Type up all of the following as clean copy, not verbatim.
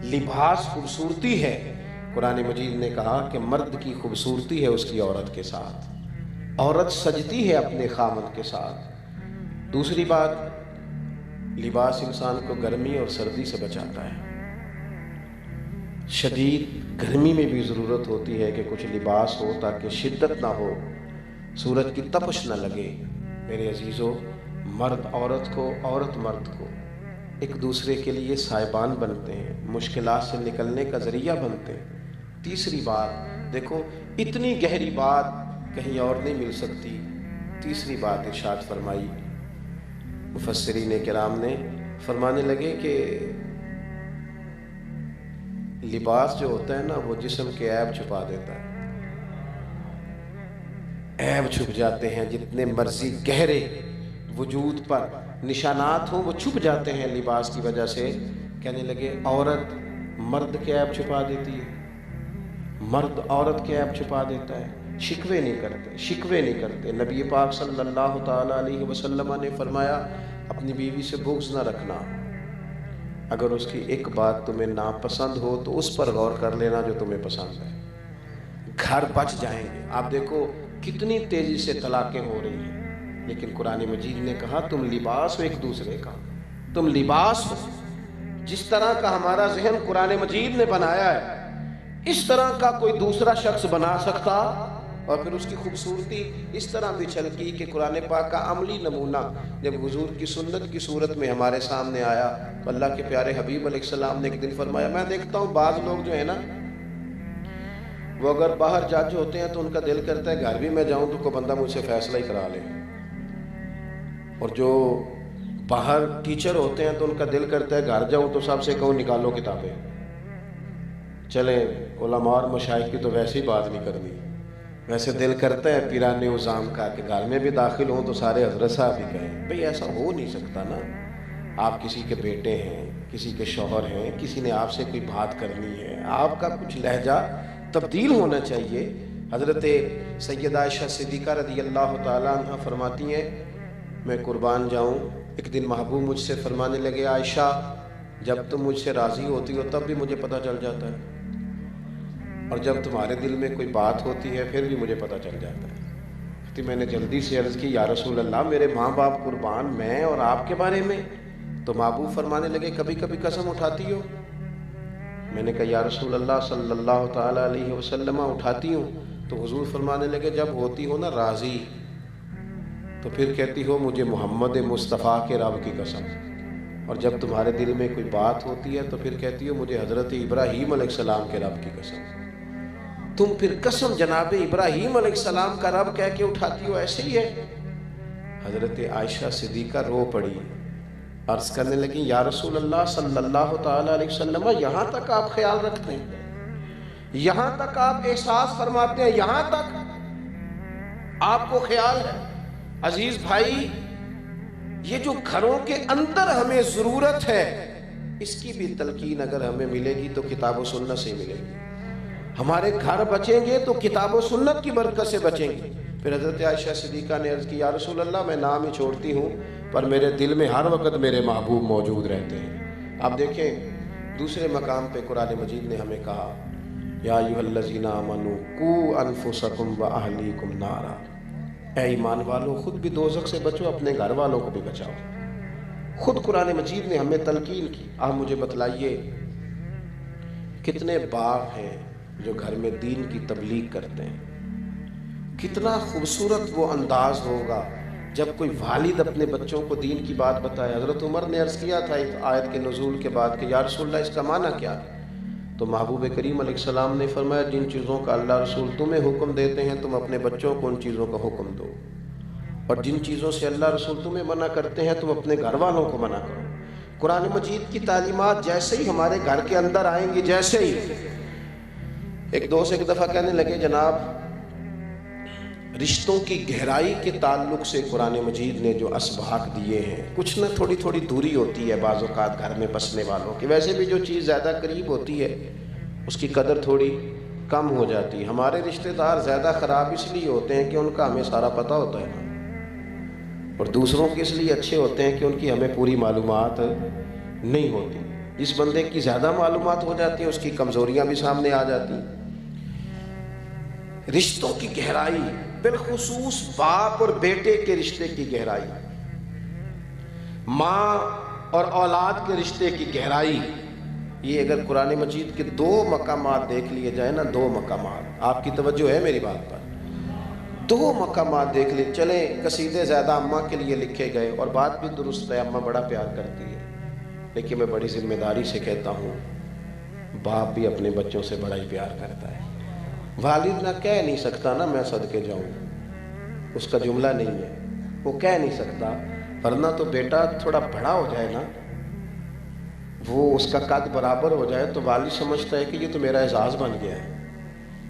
لباس خوبصورتی ہے۔ قرآن مجید نے کہا کہ مرد کی خوبصورتی ہے اس کی عورت کے ساتھ، عورت سجتی ہے اپنے خامد کے ساتھ۔ دوسری بات، لباس انسان کو گرمی اور سردی سے بچاتا ہے۔ شدید گرمی میں بھی ضرورت ہوتی ہے کہ کچھ لباس ہو تاکہ شدت نہ ہو، سورج کی تپش نہ لگے۔ میرے عزیزو، مرد عورت کو، عورت مرد کو ایک دوسرے کے لیے سائبان بنتے ہیں، مشکلات سے نکلنے کا ذریعہ بنتے ہیں۔ تیسری بات دیکھو، اتنی گہری بات کہیں اور نہیں مل سکتی۔ تیسری بات ارشاد فرمائی مفسرین کرام نے، فرمانے لگے کہ لباس جو ہوتا ہے نا وہ جسم کے عیب چھپا دیتا ہے۔ عیب چھپ جاتے ہیں، جتنے مرضی گہرے وجود پر نشانات ہوں وہ چھپ جاتے ہیں لباس کی وجہ سے۔ کہنے لگے عورت مرد کے عیب چھپا دیتی ہے، مرد عورت کے عیب چھپا دیتا ہے۔ شکوے نہیں کرتے، شکوے نہیں کرتے۔ نبی پاک صلی اللہ تعالیٰ علیہ وسلم نے فرمایا اپنی بیوی سے بغض نہ رکھنا، اگر اس کی ایک بات تمہیں ناپسند ہو تو اس پر غور کر لینا جو تمہیں پسند ہے، گھر بچ جائیں گے۔ آپ دیکھو کتنی تیزی سے طلاقیں ہو رہی ہیں، لیکن قرآن مجید نے کہا تم لباس ہو ایک دوسرے کا، تم لباس ہو۔ جس طرح کا ہمارا ذہن قرآن مجید نے بنایا ہے اس طرح کا کوئی دوسرا شخص بنا سکتا؟ اور پھر اس کی خوبصورتی اس طرح بھی چھلکی کہ قرآن پاک کا عملی نمونہ جب حضور کی سنت کی صورت میں ہمارے سامنے آیا تو اللہ کے پیارے حبیب علیہ السلام نے ایک دن فرمایا، میں دیکھتا ہوں بعض لوگ جو ہے نا وہ اگر باہر جج ہوتے ہیں تو ان کا دل کرتا ہے گھر بھی میں جاؤں تو کوئی بندہ مجھ سے فیصلہ ہی کرا لے، اور جو باہر ٹیچر ہوتے ہیں تو ان کا دل کرتا ہے گھر جاؤں تو سب سے کہوں نکالو کتابیں۔ چلیں علماء اور مشائخ کی تو ویسے ہی بات نہیں کرنی، ویسے دل کرتا ہے پیران عظام کا کہ گھر میں بھی داخل ہوں تو سارے حضرت صاحب بھی کہیں۔ بھئی ایسا ہو نہیں سکتا نا، آپ کسی کے بیٹے ہیں، کسی کے شوہر ہیں، کسی نے آپ سے کوئی بات کرنی ہے، آپ کا کچھ لہجہ تبدیل ہونا چاہیے۔ حضرت سیدہ عائشہ صدیقہ رضی اللہ تعالیٰ عنہ فرماتی ہیں میں قربان جاؤں، ایک دن محبوب مجھ سے فرمانے لگے عائشہ جب تم مجھ سے راضی ہوتی ہو تب بھی مجھے پتہ چل جاتا ہے، اور جب تمہارے دل میں کوئی بات ہوتی ہے پھر بھی مجھے پتہ چل جاتا ہے۔ تو میں نے جلدی سے عرض کی یا رسول اللہ میرے ماں باپ قربان، میں اور آپ کے بارے میں؟ تو محبوب فرمانے لگے کبھی کبھی قسم اٹھاتی ہو؟ میں نے کہا یا رسول اللہ صلی اللہ تعالیٰ علیہ وسلم اٹھاتی ہوں۔ تو حضور فرمانے لگے جب ہوتی ہو نا راضی تو پھر کہتی ہو مجھے محمد مصطفیٰ کے رب کی قسم، اور جب تمہارے دل میں کوئی بات ہوتی ہے تو پھر کہتی ہو مجھے حضرت ابراہیم علیہ السلام کے رب کی قسم۔ تم پھر قسم جناب ابراہیم علیہ السلام کا رب کہہ کے اٹھاتی ہو، ایسے ہی ہے؟ حضرت عائشہ صدیقہ رو پڑی، عرض کرنے لگی یا رسول اللہ صلی اللہ تعالیٰ علیہ وسلم یہاں تک آپ خیال رکھتے ہیں، یہاں تک آپ احساس فرماتے ہیں، یہاں تک آپ کو خیال ہے؟ عزیز بھائی، یہ جو گھروں کے اندر ہمیں ضرورت ہے اس کی بھی تلقین اگر ہمیں ملے گی تو کتاب و سنت سے ملے گی۔ ہمارے گھر بچیں گے تو کتاب و سنت کی برکت سے بچیں گے۔ پھر حضرت عائشہ صدیقہ نے عرض کی یا رسول اللہ میں نام ہی چھوڑتی ہوں پر میرے دل میں ہر وقت میرے محبوب موجود رہتے ہیں۔ آپ دیکھیں دوسرے مقام پہ قرآن مجید نے ہمیں کہا یا ایھا الذین آمنوا قوا انفسکم واہلیکم نارا، اے ایمان والو خود بھی دوزخ سے بچو، اپنے گھر والوں کو بھی بچاؤ۔ خود قرآن مجید نے ہمیں تلقین کی۔ آپ مجھے بتلائیے کتنے باپ ہیں جو گھر میں دین کی تبلیغ کرتے ہیں؟ کتنا خوبصورت وہ انداز ہوگا جب کوئی والد اپنے بچوں کو دین کی بات بتائے۔ حضرت عمر نے عرض کیا تھا اس آیت کے نزول کے بعد کہ یا رسول اللہ اس کا معنی کیا ہے؟ تو محبوب کریم علیہ السلام نے فرمایا جن چیزوں کا اللہ رسول تمہیں حکم دیتے ہیں تم اپنے بچوں کو ان چیزوں کا حکم دو، اور جن چیزوں سے اللہ رسول تمہیں منع کرتے ہیں تم اپنے گھر والوں کو منع کرو۔ قرآن مجید کی تعلیمات جیسے ہی ہمارے گھر کے اندر آئیں گی، جیسے ہی ایک دوست ایک دفعہ کہنے لگے جناب رشتوں کی گہرائی کے تعلق سے قرآن مجید نے جو اسباق دیے ہیں، کچھ نہ تھوڑی تھوڑی دوری ہوتی ہے بعض اوقات گھر میں بسنے والوں کی، ویسے بھی جو چیز زیادہ قریب ہوتی ہے اس کی قدر تھوڑی کم ہو جاتی ہے۔ ہمارے رشتہ دار زیادہ خراب اس لیے ہوتے ہیں کہ ان کا ہمیں سارا پتہ ہوتا ہے، اور دوسروں کے اس لیے اچھے ہوتے ہیں کہ ان کی ہمیں پوری معلومات نہیں ہوتی۔ جس بندے کی زیادہ معلومات ہو جاتی ہیں اس کی کمزوریاں بھی سامنے آ جاتی ہیں۔ رشتوں کی گہرائی، بالخصوص باپ اور بیٹے کے رشتے کی گہرائی، ماں اور اولاد کے رشتے کی گہرائی، یہ اگر قرآن مجید کے 2 مقامات دیکھ لیے جائیں نا، 2 مقامات، آپ کی توجہ ہے میری بات پر، 2 مقامات دیکھ لیں۔ چلیں قصیدے زیادہ اماں کے لیے لکھے گئے، اور بات بھی درست ہے، اماں بڑا پیار کرتی ہے، لیکن میں بڑی ذمہ داری سے کہتا ہوں باپ بھی اپنے بچوں سے بڑا ہی پیار کرتا ہے۔ والد نہ کہہ نہیں سکتا نا میں صدقے جاؤں، اس کا جملہ نہیں ہے، وہ کہہ نہیں سکتا، ورنہ تو بیٹا تھوڑا بڑا ہو جائے نا، وہ اس کا قد برابر ہو جائے تو والد سمجھتا ہے کہ یہ تو میرا اعزاز بن گیا ہے،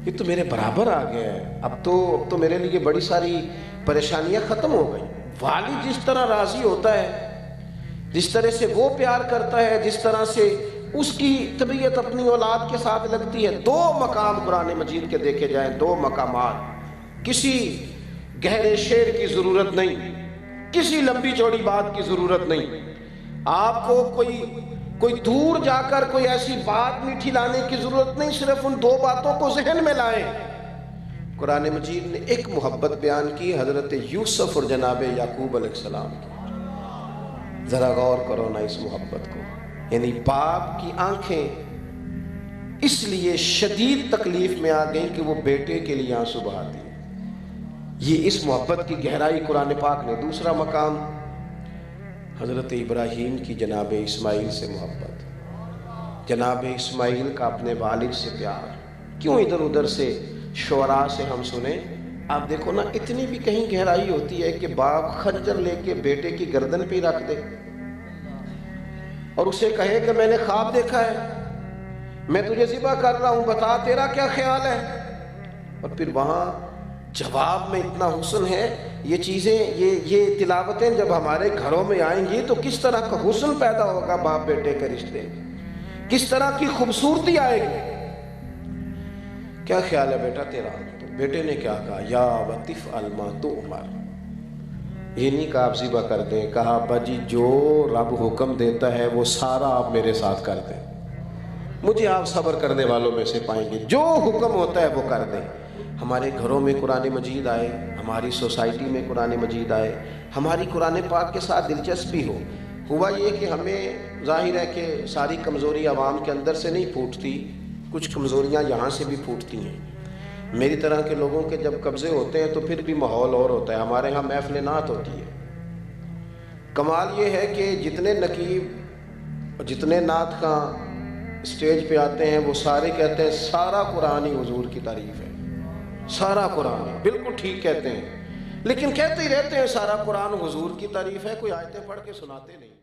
یہ تو میرے برابر آ گیا ہے، اب تو میرے لیے بڑی ساری پریشانیاں ختم ہو گئی۔ والد جس طرح راضی ہوتا ہے، جس طرح سے وہ پیار کرتا ہے، جس طرح سے اس کی طبیعت اپنی اولاد کے ساتھ لگتی ہے۔ 2 مقام قرآن مجید کے دیکھے جائیں، 2 مقامات، کسی گہرے شعر کی ضرورت نہیں، کسی لمبی چوڑی بات کی ضرورت نہیں، آپ کو کوئی دور جا کر کوئی ایسی بات میٹھی لانے کی ضرورت نہیں، صرف ان 2 باتوں کو ذہن میں لائیں۔ قرآن مجید نے ایک محبت بیان کی حضرت یوسف اور جناب یعقوب علیہ السلام کی، ذرا غور کرو نا اس محبت کو، یعنی باپ کی آنکھیں اس لیے شدید تکلیف میں آ گئیں کہ وہ بیٹے کے لیے آنسو بہاتی ہیں۔ یہ اس محبت کی گہرائی قرآن پاک نے۔ دوسرا مقام حضرت ابراہیم کی جناب اسماعیل سے محبت، جناب اسماعیل کا اپنے والد سے پیار۔ کیوں ادھر ادھر سے شعراء سے ہم سنیں، آپ دیکھو نا، اتنی بھی کہیں گہرائی ہوتی ہے کہ باپ خنجر لے کے بیٹے کی گردن پہ رکھ دے اور اسے کہے کہ میں نے خواب دیکھا ہے، میں تجھے ذبح کر رہا ہوں، بتا تیرا کیا خیال ہے، اور پھر وہاں جواب میں اتنا حسن ہے۔ یہ چیزیں، یہ تلاوتیں جب ہمارے گھروں میں آئیں گی تو کس طرح کا حسن پیدا ہوگا باپ بیٹے کے رشتے، کس طرح کی خوبصورتی آئے گی۔ کیا خیال ہے بیٹا تیرا؟ تو بیٹے نے کیا کہا، یا وطف الما تؤمر، یہ نہیں کہا آپ ذبح کر دیں، کہا ابا جی جو رب حکم دیتا ہے وہ سارا آپ میرے ساتھ کر دیں، مجھے آپ صبر کرنے والوں میں سے پائیں گے، جو حکم ہوتا ہے وہ کر دیں۔ ہمارے گھروں میں قرآن مجید آئے، ہماری سوسائٹی میں قرآن مجید آئے، ہماری قرآن پاک کے ساتھ دلچسپی ہو۔ ہوا یہ کہ ہمیں ظاہر ہے کہ ساری کمزوری عوام کے اندر سے نہیں پھوٹتی، کچھ کمزوریاں یہاں سے بھی پھوٹتی ہیں۔ میری طرح کے لوگوں کے جب قبضے ہوتے ہیں تو پھر بھی ماحول اور ہوتا ہے۔ ہمارے ہاں محفل نعت ہوتی ہے، کمال یہ ہے کہ جتنے نقیب اور جتنے نعت خواں اسٹیج پہ آتے ہیں وہ سارے کہتے ہیں سارا قرآن ہی حضور کی تعریف ہے، سارا قرآن، بالکل ٹھیک کہتے ہیں، لیکن کہتے ہی رہتے ہیں سارا قرآن حضور کی تعریف ہے، کوئی آیتیں پڑھ کے سناتے نہیں۔